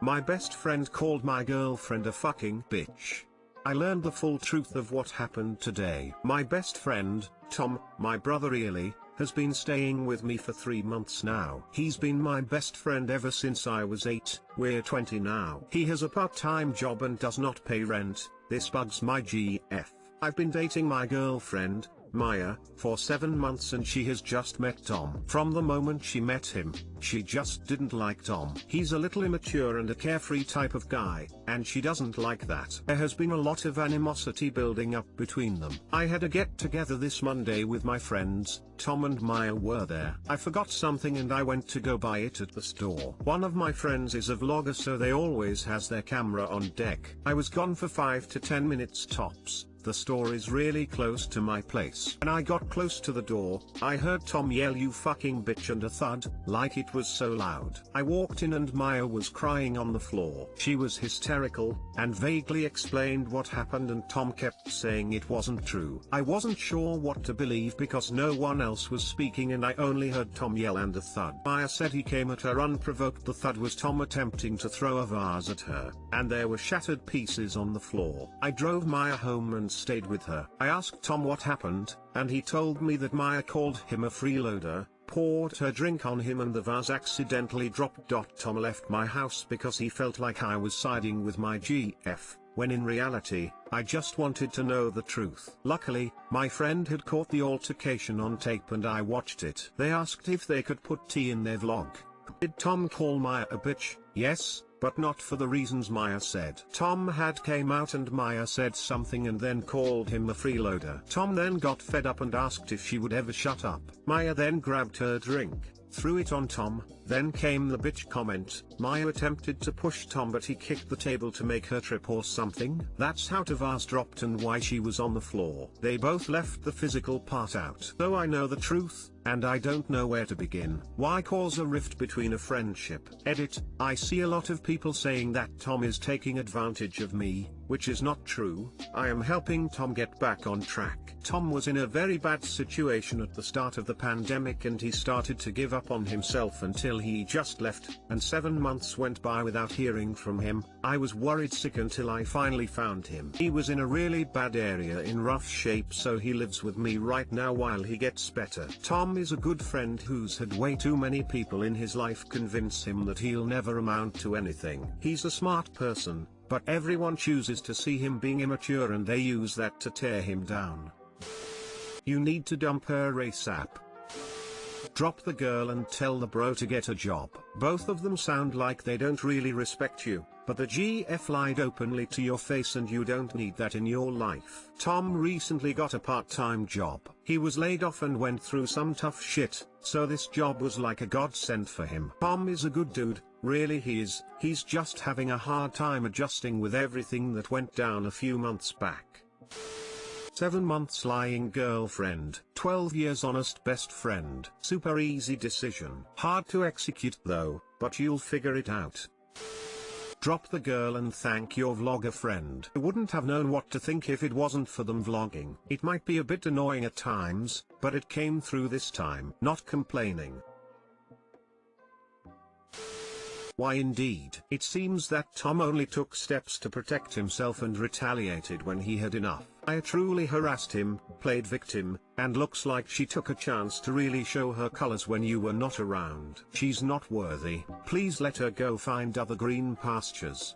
My best friend called my girlfriend a fucking bitch. I learned the full truth of what happened today. My best friend, Tom, my brother Ely, has been staying with me for 3 months now. He's been my best friend ever since I was 8, we're 20 now. He has a part-time job and does not pay rent. This bugs my GF. I've been dating my girlfriend, Maya, for 7 months and she has just met Tom. From the moment she met him, she just didn't like Tom. He's a little immature and a carefree type of guy, and she doesn't like that. There has been a lot of animosity building up between them. I had a get-together this Monday with my friends. Tom and Maya were there. I forgot something and I went to go buy it at the store. One of my friends is a vlogger, so they always has their camera on deck. I was gone for 5 to 10 minutes tops. The store is really close to my place. When I got close to the door, I heard Tom yell "you fucking bitch" and a thud, like it was so loud. I walked in and Maya was crying on the floor. She was hysterical, and vaguely explained what happened, and Tom kept saying it wasn't true. I wasn't sure what to believe because no one else was speaking and I only heard Tom yell and a thud. Maya said he came at her unprovoked. The thud was Tom attempting to throw a vase at her, and there were shattered pieces on the floor. I drove Maya home and stayed with her. I asked Tom what happened, and he told me that Maya called him a freeloader, poured her drink on him and the vase accidentally dropped. Tom left my house because he felt like I was siding with my GF, when in reality, I just wanted to know the truth. Luckily, my friend had caught the altercation on tape and I watched it. They asked if they could put tea in their vlog. Did Tom call Maya a bitch? Yes, but not for the reasons Maya said. Tom had came out and Maya said something and then called him a freeloader. Tom then got fed up and asked if she would ever shut up. Maya then grabbed her drink, threw it on Tom, then came the bitch comment. Maya attempted to push Tom but he kicked the table to make her trip or something. That's how the vase dropped and why she was on the floor. They both left the physical part out. Though I know the truth, and I don't know where to begin. Why cause a rift between a friendship? Edit, I see a lot of people saying that Tom is taking advantage of me, which is not true. I am helping Tom get back on track. Tom was in a very bad situation at the start of the pandemic and he started to give up on himself until he just left, and 7 months went by without hearing from him. I was worried sick until I finally found him. He was in a really bad area in rough shape, so he lives with me right now while he gets better. Tom is a good friend who's had way too many people in his life convince him that he'll never amount to anything. He's a smart person, but everyone chooses to see him being immature and they use that to tear him down. You need to dump her ASAP. Drop the girl and tell the bro to get a job. Both of them sound like they don't really respect you, but the GF lied openly to your face and you don't need that in your life. Tom recently got a part-time job. He was laid off and went through some tough shit, so this job was like a godsend for him. Tom is a good dude, really he is. He's just having a hard time adjusting with everything that went down a few months back. 7 months lying girlfriend, 12 years honest best friend. Super easy decision. Hard to execute though, but you'll figure it out. Drop the girl and thank your vlogger friend. I wouldn't have known what to think if it wasn't for them vlogging. It might be a bit annoying at times, but it came through this time. Not complaining. Why indeed. It seems that Tom only took steps to protect himself and retaliated when he had enough. I truly harassed him, played victim, and looks like she took a chance to really show her colors when you were not around. She's not worthy. Please let her go find other green pastures.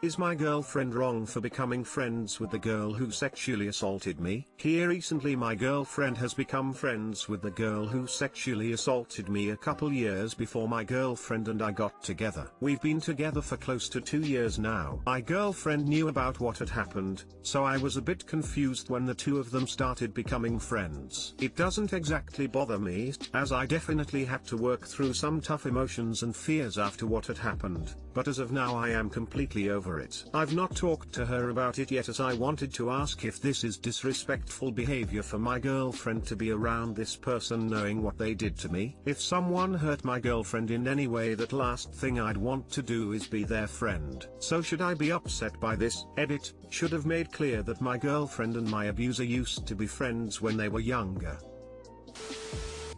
Is my girlfriend wrong for becoming friends with the girl who sexually assaulted me? Here recently my girlfriend has become friends with the girl who sexually assaulted me a couple years before my girlfriend and I got together. We've been together for close to 2 years now. My girlfriend knew about what had happened, so I was a bit confused when the two of them started becoming friends. It doesn't exactly bother me, as I definitely had to work through some tough emotions and fears after what had happened, but as of now I am completely over it. I've not talked to her about it yet, as I wanted to ask if this is disrespectful behavior for my girlfriend to be around this person knowing what they did to me. If someone hurt my girlfriend in any way, that last thing I'd want to do is be their friend. So should I be upset by this? Edit, should have made clear that my girlfriend and my abuser used to be friends when they were younger.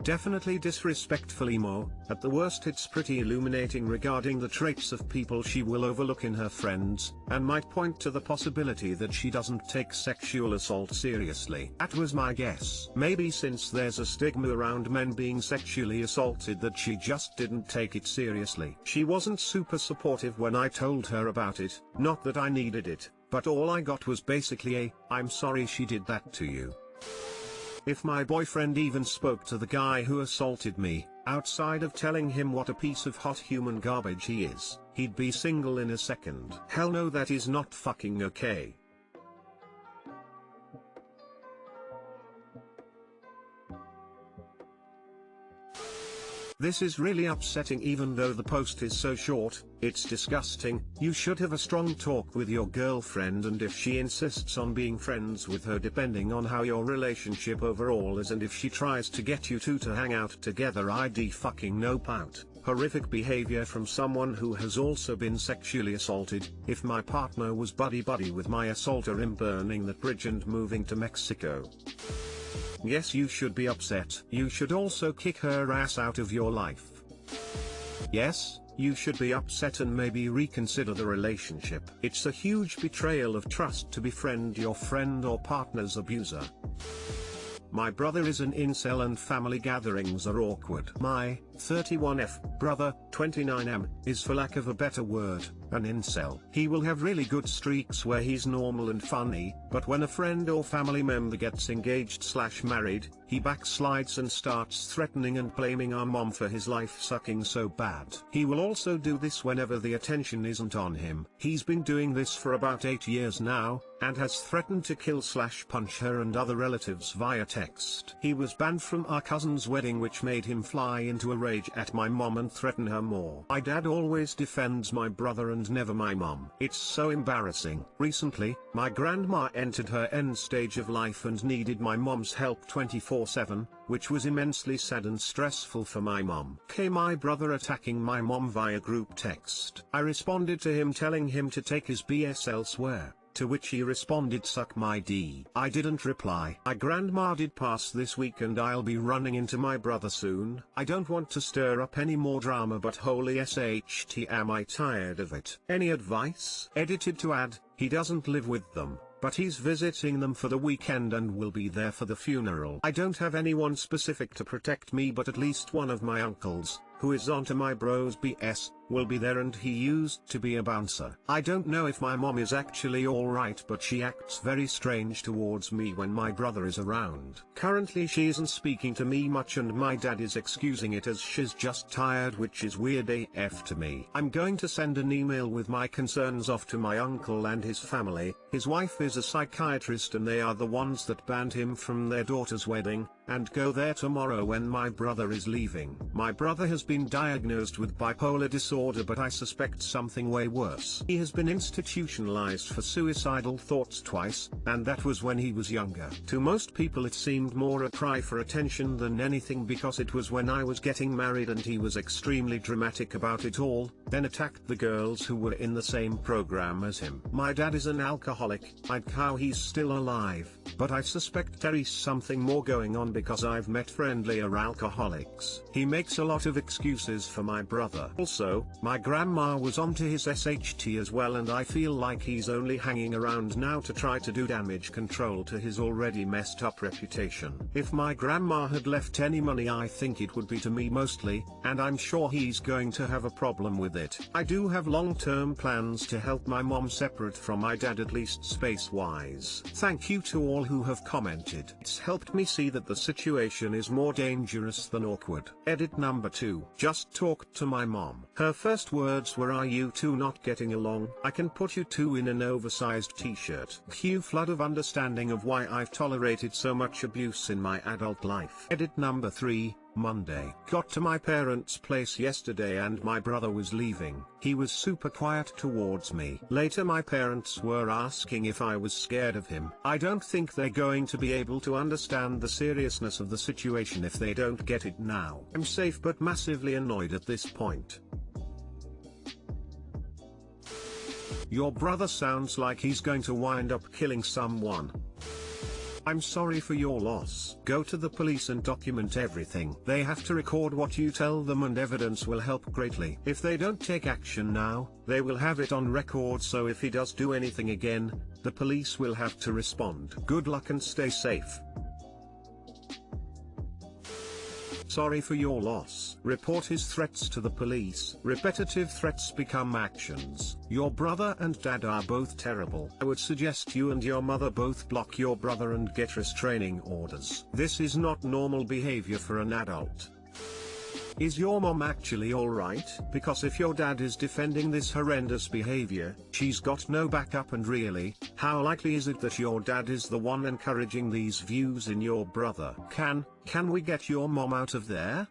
Definitely disrespectful emo, at the worst it's pretty illuminating regarding the traits of people she will overlook in her friends, and might point to the possibility that she doesn't take sexual assault seriously. That was my guess. Maybe since there's a stigma around men being sexually assaulted that she just didn't take it seriously. She wasn't super supportive when I told her about it, not that I needed it, but all I got was basically a, "I'm sorry she did that to you." If my boyfriend even spoke to the guy who assaulted me, outside of telling him what a piece of hot human garbage he is, he'd be single in a second. Hell no, that is not fucking okay. This is really upsetting even though the post is so short, it's disgusting. You should have a strong talk with your girlfriend, and if she insists on being friends with her depending on how your relationship overall is, and if she tries to get you two to hang out together, I'd fucking nope out. Horrific behavior from someone who has also been sexually assaulted. If my partner was buddy-buddy with my assaulter, I'm burning that bridge and moving to Mexico. Yes, you should be upset. You should also kick her ass out of your life. Yes, you should be upset and maybe reconsider the relationship. It's a huge betrayal of trust to befriend your friend or partner's abuser. My brother is an incel and family gatherings are awkward. My 31F brother, 29M, is, for lack of a better word, an incel. He will have really good streaks where he's normal and funny, but when a friend or family member gets engaged/married, he backslides and starts threatening and blaming our mom for his life sucking so bad. He will also do this whenever the attention isn't on him. He's been doing this for about 8 years now, and has threatened to kill/punch her and other relatives via text. He was banned from our cousin's wedding, which made him fly into a rage at my mom and threaten her more. My dad always defends my brother and never my mom. It's so embarrassing. Recently, my grandma entered her end stage of life and needed my mom's help 24/7, which was immensely sad and stressful for my mom. My brother attacking my mom via group text. I responded to him telling him to take his BS elsewhere, to which he responded, "Suck my D." I didn't reply. My grandma did pass this week and I'll be running into my brother soon. I don't want to stir up any more drama, but holy SHT am I tired of it. Any advice? Edited to add, he doesn't live with them, but he's visiting them for the weekend and will be there for the funeral. I don't have anyone specific to protect me, but at least one of my uncles, who is onto my bro's BS, will be there, and he used to be a bouncer. I don't know if my mom is actually alright, but she acts very strange towards me when my brother is around. Currently she isn't speaking to me much and my dad is excusing it as she's just tired, which is weird AF to me. I'm going to send an email with my concerns off to my uncle and his family. His wife is a psychiatrist and they are the ones that banned him from their daughter's wedding, and go there tomorrow when my brother is leaving. My brother has been diagnosed with bipolar disorder, but I suspect something way worse. He has been institutionalized for suicidal thoughts twice, and that was when he was younger. To most people it seemed more a cry for attention than anything, because it was when I was getting married and he was extremely dramatic about it all, then attacked the girls who were in the same program as him. My dad is an alcoholic. I'd cow he's still alive, but I suspect there is something more going on because I've met friendlier alcoholics. He makes a lot of excuses for my brother. Also, my grandma was onto his SHT as well, and I feel like he's only hanging around now to try to do damage control to his already messed up reputation. If my grandma had left any money, I think it would be to me mostly, and I'm sure he's going to have a problem with it. I do have long-term plans to help my mom separate from my dad, at least space-wise. Thank you to all who have commented. It's helped me see that the situation is more dangerous than awkward. Edit number 2. Just talked to my mom. Her first words were, "Are you two not getting along? I can put you two in an oversized t-shirt." Cue flood of understanding of why I've tolerated so much abuse in my adult life. Edit number 3. Monday. Got to my parents' place yesterday and my brother was leaving. He was super quiet towards me. Later my parents were asking if I was scared of him. I don't think they're going to be able to understand the seriousness of the situation if they don't get it now. I'm safe but massively annoyed at this point. Your brother sounds like he's going to wind up killing someone. I'm sorry for your loss. Go to the police and document everything. They have to record what you tell them, and evidence will help greatly. If they don't take action now, they will have it on record, so if he does do anything again, the police will have to respond. Good luck and stay safe. Sorry for your loss. Report his threats to the police. Repetitive threats become actions. Your brother and dad are both terrible. I would suggest you and your mother both block your brother and get restraining orders. This is not normal behavior for an adult. Is your mom actually alright? Because if your dad is defending this horrendous behavior, she's got no backup, and really, how likely is it that your dad is the one encouraging these views in your brother? Can we get your mom out of there?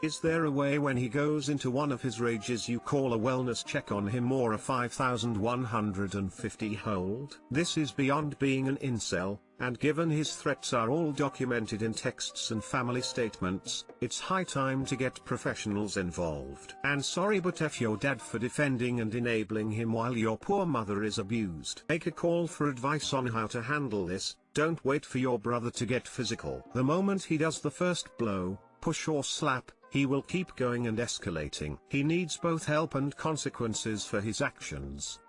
Is there a way when he goes into one of his rages you call a wellness check on him or a 5150 hold? This is beyond being an incel, and given his threats are all documented in texts and family statements, it's high time to get professionals involved. And sorry, but F your dad for defending and enabling him while your poor mother is abused. Make a call for advice on how to handle this. Don't wait for your brother to get physical. The moment he does the first blow, push or slap, he will keep going and escalating. He needs both help and consequences for his actions.